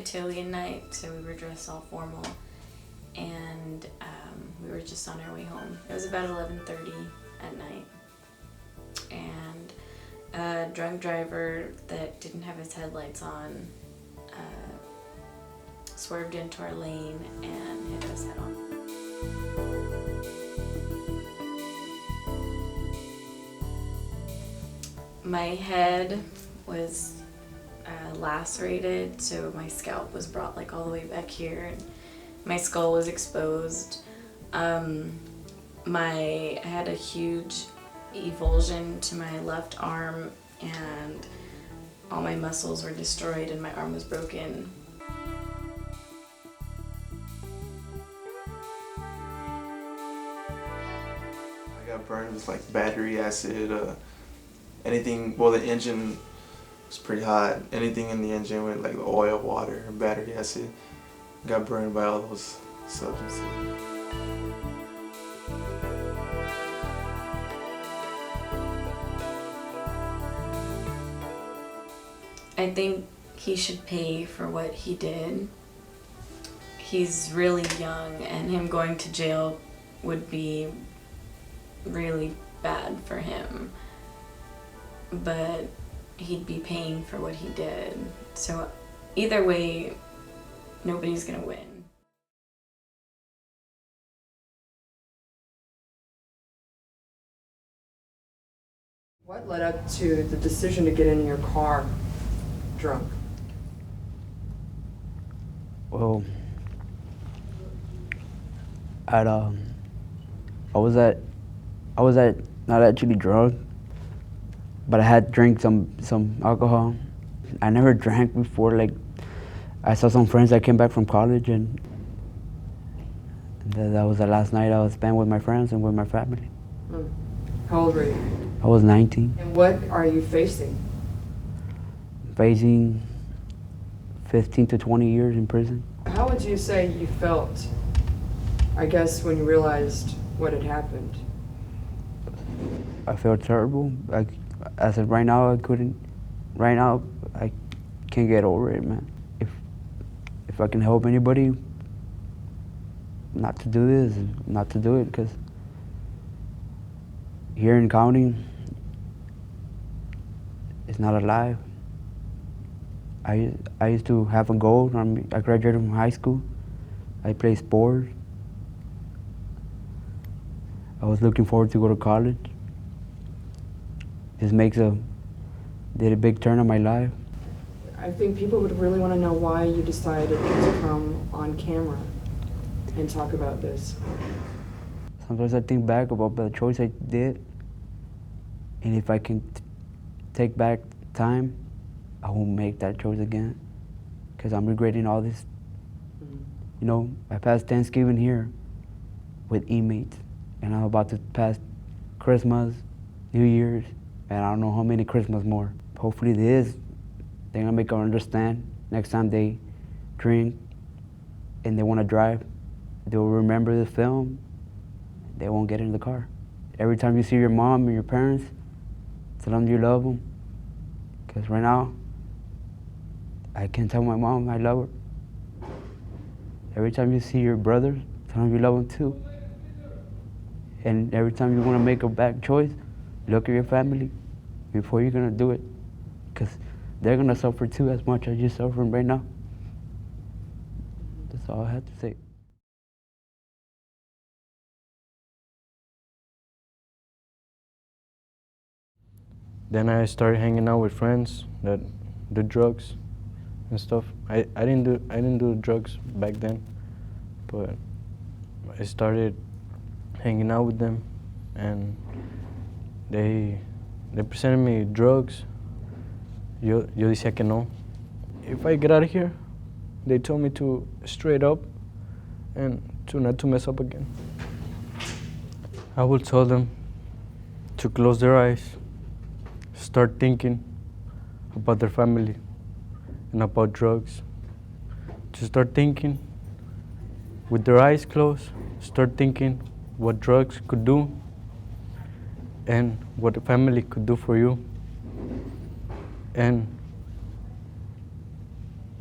cotillion night, so we were dressed all formal, and we were just on our way home. It was about 11:30 at night, and a drunk driver that didn't have his headlights on swerved into our lane and hit us head on. My head was lacerated, so my scalp was brought like all the way back here, and my skull was exposed. I had a huge avulsion to my left arm, and all my muscles were destroyed, and my arm was broken. I got burned with like battery acid, anything. Well, the engine was pretty hot. Anything in the engine with like the oil, water, battery acid, got burned by all those substances. I think he should pay for what he did. He's really young, and him going to jail would be really bad for him. But he'd be paying for what he did. So either way, nobody's gonna win. What led up to the decision to get in your car drunk? Well, I was not actually drunk, but I had drank some alcohol. I never drank before. Like, I saw some friends that came back from college, and that was the last night I was spent with my friends and with my family. How old were you? I was 19. And what are you facing? Facing 15 to 20 years in prison. How would you say you felt, I guess, when you realized what had happened? I felt terrible. As of right now, I can't get over it, man. If I can help anybody not to do this, not to do it, because here in county, it's not alive. I used to have a goal. I graduated from high school. I played sports. I was looking forward to go to college. This did a big turn in my life. I think people would really want to know why you decided to come on camera and talk about this. Sometimes I think back about the choice I did, and if I can take back time, I won't make that choice again, because I'm regretting all this. You know, I passed Thanksgiving here with inmates, and I'm about to pass Christmas, New Year's, and I don't know how many Christmas more. Hopefully they're gonna make them understand next time they drink and they wanna drive, they'll remember the film, they won't get in the car. Every time you see your mom and your parents, tell them you love them. Because right now, I can tell my mom I love her. Every time you see your brothers, tell them you love them too. And every time you want to make a bad choice, look at your family before you're going to do it. Because they're going to suffer too as much as you're suffering right now. That's all I have to say. Then I started hanging out with friends that did drugs and stuff. I didn't do drugs back then, but I started hanging out with them, and they presented me drugs. Yo decía que no. If I get out of here, they told me to straight up and to not to mess up again. I would tell them to close their eyes, start thinking about their family and about drugs. To start thinking with their eyes closed, start thinking what drugs could do and what the family could do for you. And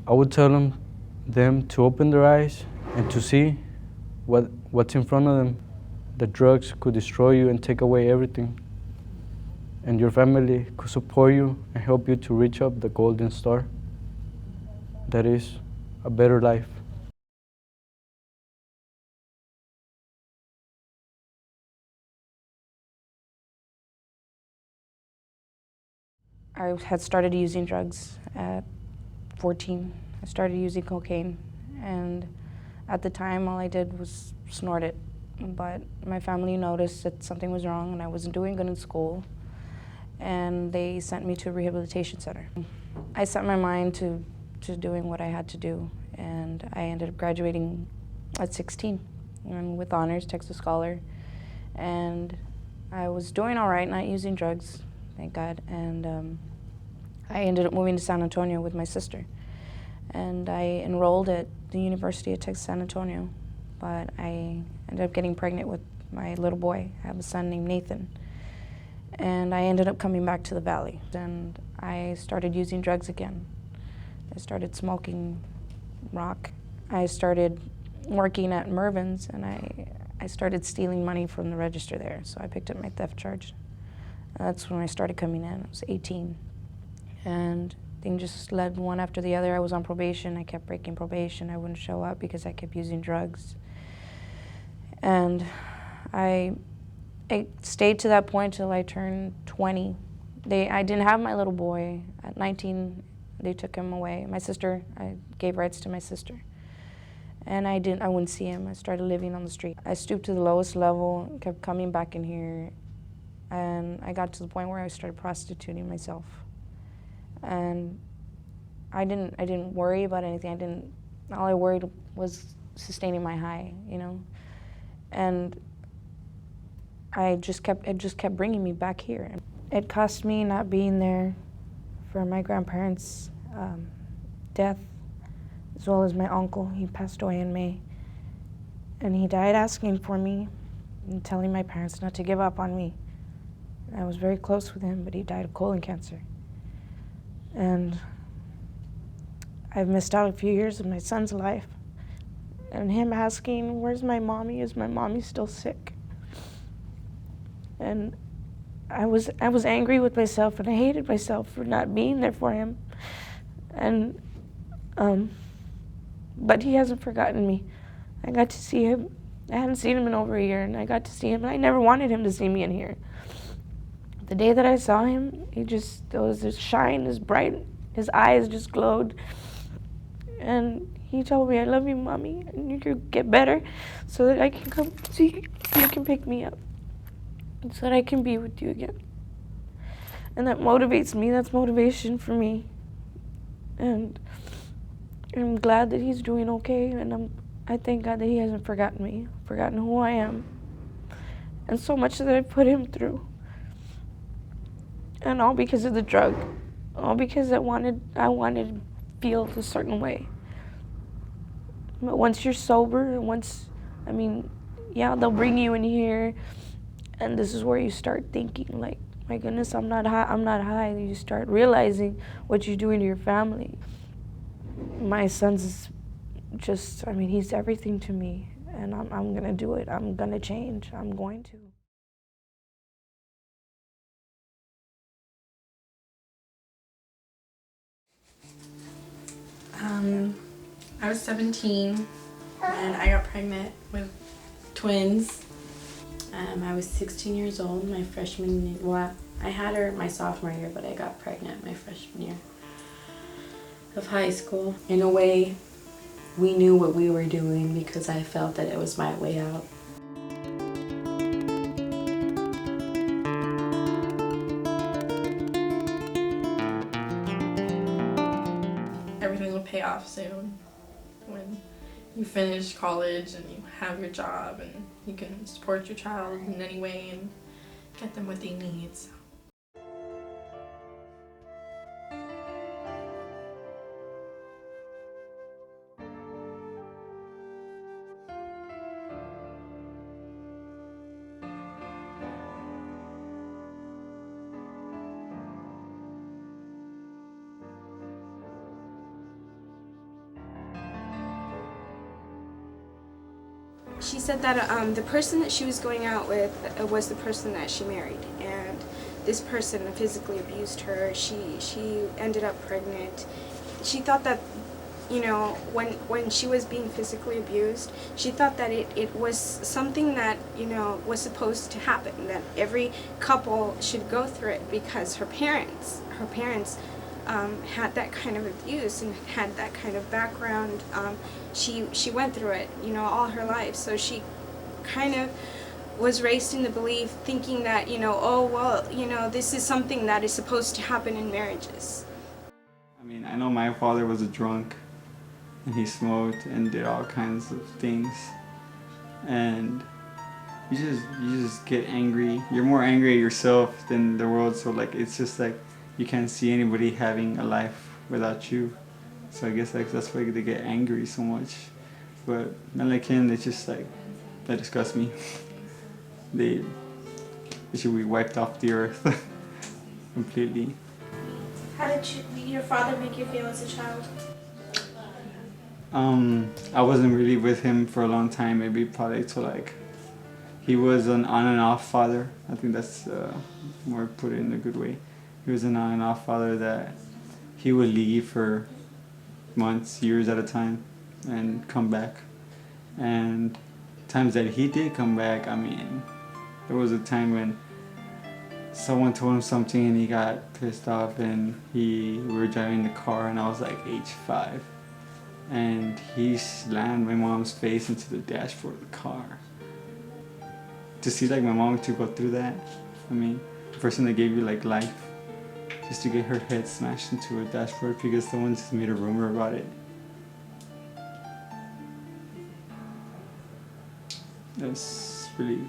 I would tell them them to open their eyes and to see what's in front of them. The drugs could destroy you and take away everything. And your family could support you and help you to reach up the golden star. That is a better life. I had started using drugs at 14. I started using cocaine, and at the time all I did was snort it. But my family noticed that something was wrong and I wasn't doing good in school, and they sent me to a rehabilitation center. I set my mind to doing what I had to do, and I ended up graduating at 16 and with honors, Texas Scholar, and I was doing all right, not using drugs, thank God, and I ended up moving to San Antonio with my sister, and I enrolled at the University of Texas San Antonio, but I ended up getting pregnant with my little boy. I have a son named Nathan, and I ended up coming back to the Valley, and I started using drugs again. I started smoking rock. I started working at Mervyn's, and I started stealing money from the register there, so I picked up my theft charge. That's when I started coming in. I was 18. And things just led one after the other. I was on probation. I kept breaking probation. I wouldn't show up because I kept using drugs. And I stayed to that point till I turned 20. I didn't have my little boy. At 19, they took him away. My sister, I gave rights to my sister. And I wouldn't see him. I started living on the street. I stooped to the lowest level, kept coming back in here, and I got to the point where I started prostituting myself. And I didn't worry about anything. All I worried was sustaining my high, you know? And it just kept bringing me back here. It cost me not being there for my grandparents' death, as well as my uncle. He passed away in May. And he died asking for me and telling my parents not to give up on me. I was very close with him, but he died of colon cancer. And I've missed out a few years of my son's life. And him asking, where's my mommy? Is my mommy still sick? And I was angry with myself, and I hated myself for not being there for him. And, but he hasn't forgotten me. I got to see him. I hadn't seen him in over a year, and I got to see him, and I never wanted him to see me in here. The day that I saw him, there was this shine, this bright, his eyes just glowed. And he told me, I love you, Mommy, and you can get better so that I can come see you can pick me up, and so that I can be with you again. And that motivates me, that's motivation for me. And I'm glad that he's doing okay, and I thank God that he hasn't forgotten me, forgotten who I am, and so much that I put him through. And all because of the drug, all because I wanted to feel a certain way. But once you're sober, they'll bring you in here, and this is where you start thinking, like, my goodness, I'm not high. You start realizing what you're doing to your family. My son's he's everything to me, and I'm gonna do it. I'm gonna change. I'm going to. I was 17 when I got pregnant with twins. I was 16 years old my freshman year. Well, I had her my sophomore year, but I got pregnant my freshman year of high school. In a way, we knew what we were doing because I felt that it was my way out. Everything will pay off soon when you finish college and you have your job and you can support your child in any way and get them what they need. So. She said that the person that she was going out with was the person that she married, and this person physically abused her. She ended up pregnant. She thought that, you know, when she was being physically abused, she thought that it was something that, you know, was supposed to happen, that every couple should go through it because her parents had that kind of abuse and had that kind of background. She went through it, you know, all her life. So she kind of was raised in the belief, thinking that, you know, oh, well, you know, this is something that is supposed to happen in marriages. I mean, I know my father was a drunk, and he smoked and did all kinds of things. And you just get angry. You're more angry at yourself than the world. So like, it's just like you can't see anybody having a life without you. So I guess like that's why they get angry so much. But men like him, they just like, that disgust me. They should be wiped off the earth completely. How did your father make you feel as a child? I wasn't really with him for a long time, maybe probably till like, he was an on and off father. I think that's more put it in a good way. He was an on and off father that he would leave for months, years at a time and come back. And times that he did come back, I mean, there was a time when someone told him something and he got pissed off, and we were driving the car and I was like age 5. And he slammed my mom's face into the dashboard of the car. To see like my mom to go through that, I mean, the person that gave you like life, just to get her head smashed into a dashboard because someone just made a rumor about it. That's really